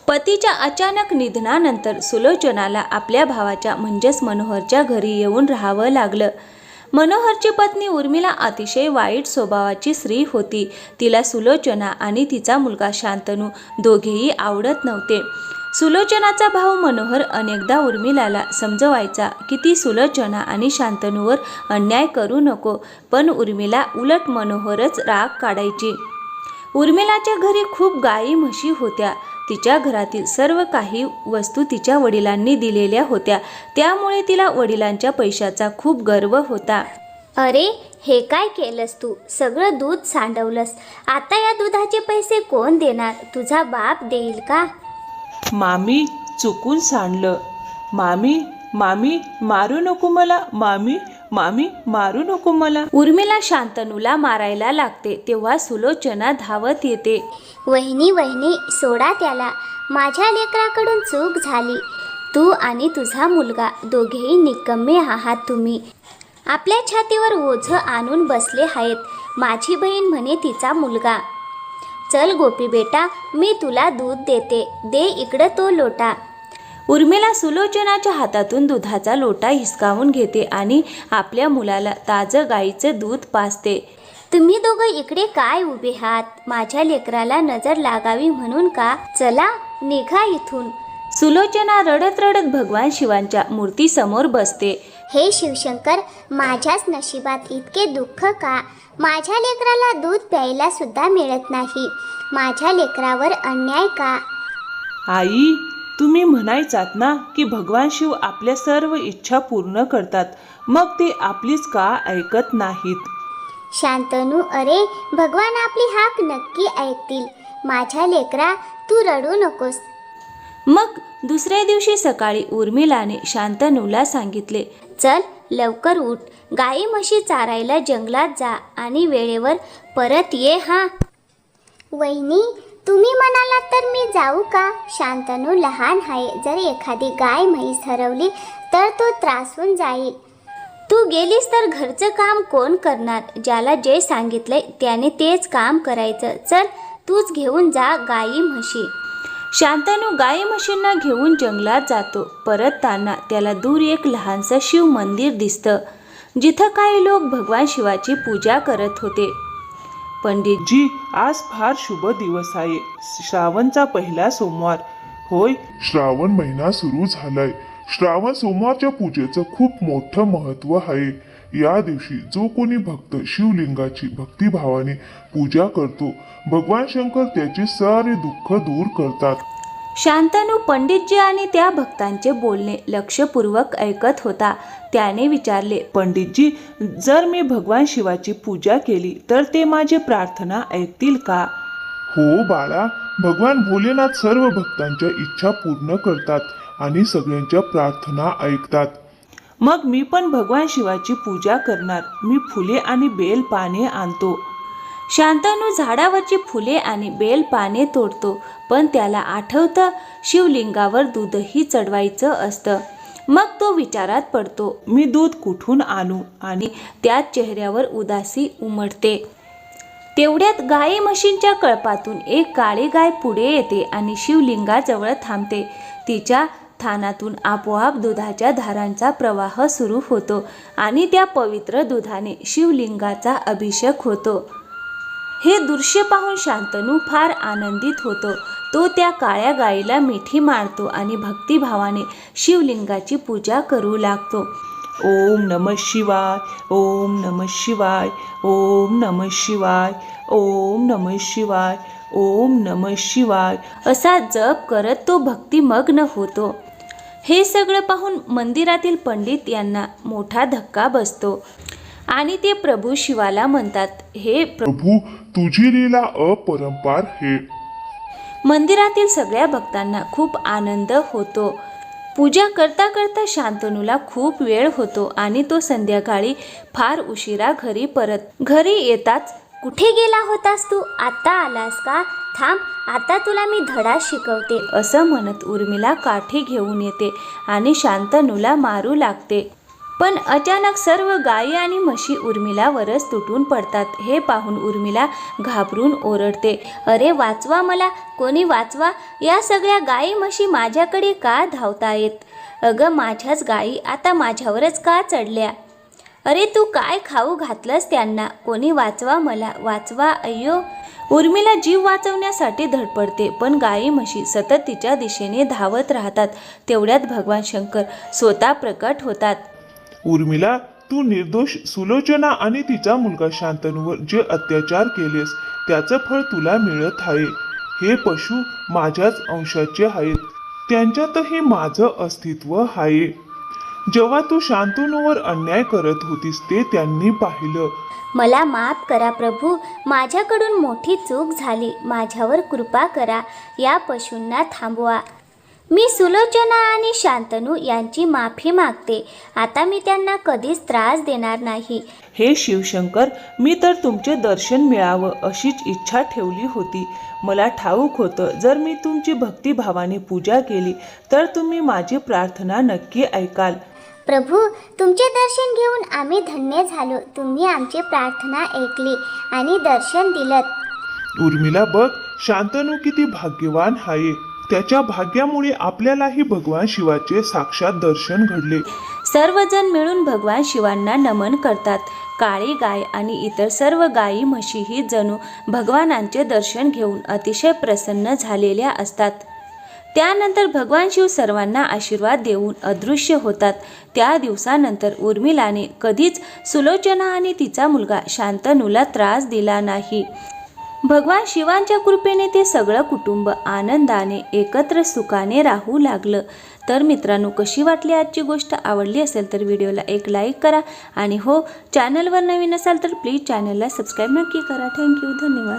पतीच्या अचानक निधनानंतर सुलोचनाला आपल्या भावाच्या म्हणजेच मनोहरच्या घरी येऊन राहावं लागलं. मनोहरची पत्नी उर्मिला अतिशय वाईट स्वभावाची स्त्री होती. तिला सुलोचना आणि तिचा मुलगा शांतनू दोघेही आवडत नव्हते. सुलोचनाचा भाऊ मनोहर अनेकदा उर्मिलाला समजवायचा की ती सुलोचना आणि शांतनूवर अन्याय करू नको, पण उर्मिला उलट मनोहरच राग काढायची. उर्मिलाच्या घरी खूप गायी म्हशी होत्या. तिच्या घरातील सर्व काही वस्तू तिच्या वडिलांनी दिलेल्या होत्या, त्यामुळे तिला वडिलांच्या पैशाचा खूप गर्व होता. अरे, हे काय केलंस तू? सगळं दूध सांडवलंस. आता या दुधाचे पैसे कोण देणार? तुझा बाप देईल का? मामी, चुकून सांडलं. मामी, मामी मारू नको मला. मामी, मामी मारू नको मला. उर्मिला शांतनूला मारायला लागते तेव्हा सुलोचना धावत येते. वहिनी वहिनी, सोडा त्याला. माझ्या लेकराकडून चूक झाली. तू आणि तुझा मुलगा दोघेही निकम्मे आहात. तुम्ही आपल्या छातीवर ओझं आणून बसले आहेत. माझी बहीण म्हणे तिचा मुलगा. चल गोपी बेटा, मी तुला दूध देते. दे इकडं तो लोटा. उर्मिला सुलोचनाच्या हातातून दुधाचा लोटा हिसकावून घेते आणि आपल्या मुलाला ताजं गाईचं दूध पाजते. तुम्ही दोघं इकडे काय उभे आहात? माझ्या लेकराला नजर लागावी म्हणून का? चला निघा इथून. सुलोचना रडत रडत भगवान शिवांच्या मूर्तीसमोर बसते. हे शिवशंकर, माझ्याच नशिबात इतके दुःख का? माझ्या लेकराला दूध प्यायला सुद्धा मिळत नाही. माझ्या लेकरावर अन्याय का? आई, तुम्ही म्हणायचात ना की भगवान शिव आपल्या सर्व इच्छा पूर्ण करतात, मग ते आपलीच का ऐकत नाहीत? शांतनू, अरे भगवान आपली हाक नक्की ऐकतील. माझ्या लेकरा, तू रडू नकोस. मग दुसऱ्या दिवशी सकाळी उर्मिलाने शांतनूला सांगितले, चल लवकर उठ. गाई म्हशी चारायला जंगलात जा आणि वेळेवर परत ये हा. वहिनी, तुम्ही म्हणालात तर मी जाऊ का? शांतनू लहान आहे. जर एखादी गाय म्हैस हरवली तर तो त्रासून जाईल. तू गेलीस तर घरचं काम कोण करणार? ज्याला जे सांगितलंय त्याने तेच काम करायचं. चल, तूच घेऊन जा गाई म्हशी. शांतनू गाई म्हशींना घेऊन जंगलात जातो. परतताना त्याला दूर एक लहानसं शिव मंदिर दिसतं, जिथं काही लोक भगवान शिवाची पूजा करत होते. पंडितजी, आज फार शुभ दिवस आहे. श्रावणचा पहिला सोमवार. होय, श्रावण महिना सुरू झालाय. श्रावण सोमवारच्या पूजेचं खूप मोठं महत्त्व आहे. या दिवशी जो कोणी भक्त शिवलिंगाची भक्तिभावाने पूजा करतो, भगवान शंकर त्याचे सारे दुःख दूर करतात. शांतनू पंडितजी आणि त्या भक्तांचे बोलणे लक्षपूर्वक ऐकत होता. त्याने विचारले, पंडितजी, जर मी भगवान शिवाची पूजा केली तर ते माझी प्रार्थना ऐकतील का? हो बाळा, भगवान भोलेनाथ सर्व भक्तांच्या इच्छा पूर्ण करतात आणि सगळ्यांच्या प्रार्थना ऐकतात. मग मी पण भगवान शिवाची पूजा करणार. मी फुले आणि बेल पाने आणतो. शांतनू झाडावरची फुले आणि बेल पाने तोडतो, पण त्याला आठवतं शिवलिंगावर दूधही चढवायचं असतं. मग तो विचारात पडतो, मी दूध कुठून आणू? आणि त्याच चेहऱ्यावर उदासी उमटते. तेवढ्यात गाई म्हशींच्या कळपातून एक काळी गाय पुढे येते आणि शिवलिंगाजवळ थांबते. तिच्या थानातून आपोआप दुधाच्या धारांचा प्रवाह सुरू होतो आणि त्या पवित्र दुधाने शिवलिंगाचा अभिषेक होतो. हे दृश्य पाहून शांतनू फार आनंदित होतो. तो त्या काळ्या गायीला मिठी मारतो आणि भक्तिभावाने शिवलिंगाची पूजा करू लागतो. ओम नमः शिवाय, ओम नमः शिवाय, ओम नमः शिवाय, ओम नमः शिवाय, ओम नमः शिवाय असा जप करत तो भक्तिमग्न होतो. हे सगळं पाहून मंदिरातील पंडित यांना मोठा धक्का बसतो आणि ते प्रभू शिवाला म्हणतात, हे प्रभू, तुझी लीला अपरंपार है. मंदिरातील सगळ्या भक्तांना खूप आनंद होतो. पूजा करता करता शांतनूला खूप वेळ होतो आणि तो संध्याकाळी फार उशिरा घरी येताच, कुठे गेला होतास तू? आता आलास का? थांब, आता तुला मी धडा शिकवते. असं म्हणत उर्मिला काठी घेऊन येते आणि शांतनूला मारू लागते. पण अचानक सर्व गायी आणि म्हशी उर्मिलावरच तुटून पडतात. हे पाहून उर्मिला घाबरून ओरडते, अरे वाचवा मला, कोणी वाचवा, या सगळ्या गायी म्हशी माझ्याकडे का धावतायत? अगं माझ्याच गायी आता माझ्यावरच का चढल्या? अरे तू काय खाऊ घातलंस त्यांना? कोणी वाचवा मला, वाचवा, अय्यो. उर्मिला जीव वाचवण्यासाठी धडपडते, पण गायी म्हशी सतत तिच्या दिशेने धावत राहतात. तेवढ्यात भगवान शंकर स्वतः प्रकट होतात. उर्मिला, तू निर्दोष सुलोचना आणि तिचा मुलगा शांतनूवर जे अत्याचार केलेस त्याचं फळ तुला मिळत आहे. हे पशु माझ्याच अंशाचे आहेत, त्यांच्यातही माझं अस्तित्व आहे. जेव्हा तू शांतनूवर अन्याय करत होतीस ते त्यांनी पाहिलं. मला माफ करा प्रभू, माझ्याकडून मोठी चूक झाली, माझ्यावर कृपा करा, या पशूंना थांबवा. मी सुलोचना आणि शांतनू यांची माफी मागते. आता मी त्यांना कधीच त्रास देणार नाही. हे शिवशंकर, मी तर तुमचे दर्शन मिळावं अशीच इच्छा ठेवली होती. मला ठाऊक होतं जर मी तुमची भक्तिभावाने पूजा केली तर तुम्ही माझी प्रार्थना नक्की ऐकाल. प्रभू, तुमचे दर्शन घेऊन आम्ही धन्य झालो. तुम्ही आमची प्रार्थना ऐकली आणि दर्शन दिलत. उर्मिला बघ, शांतनू किती भाग्यवान आहे. त्याच्या भाग्यामुळे आपल्यालाही भगवान शिवाचे साक्षात दर्शन घडले. सर्वजण मिळून भगवान शिवांना नमन करतात. काळी गाय आणि इतर सर्व गायी म्हशीही जणू भगवानांचे दर्शन घेऊन अतिशय प्रसन्न झालेल्या असतात. त्यानंतर भगवान शिव सर्वांना आशीर्वाद देऊन अदृश्य होतात. त्या दिवसानंतर उर्मिलाने कधीच सुलोचना आणि तिचा मुलगा शांतनूला त्रास दिला नाही. भगवान शिवांच्या कृपेने ते सगळं कुटुंब आनंदाने एकत्र सुखाने राहू लागलं. तर मित्रांनो, कशी वाटली आजची गोष्ट? आवडली असेल तर व्हिडिओला एक लाईक करा आणि हो, चॅनलवर नवीन असाल तर प्लीज चॅनलला सबस्क्राईब नक्की करा. थँक्यू, धन्यवाद.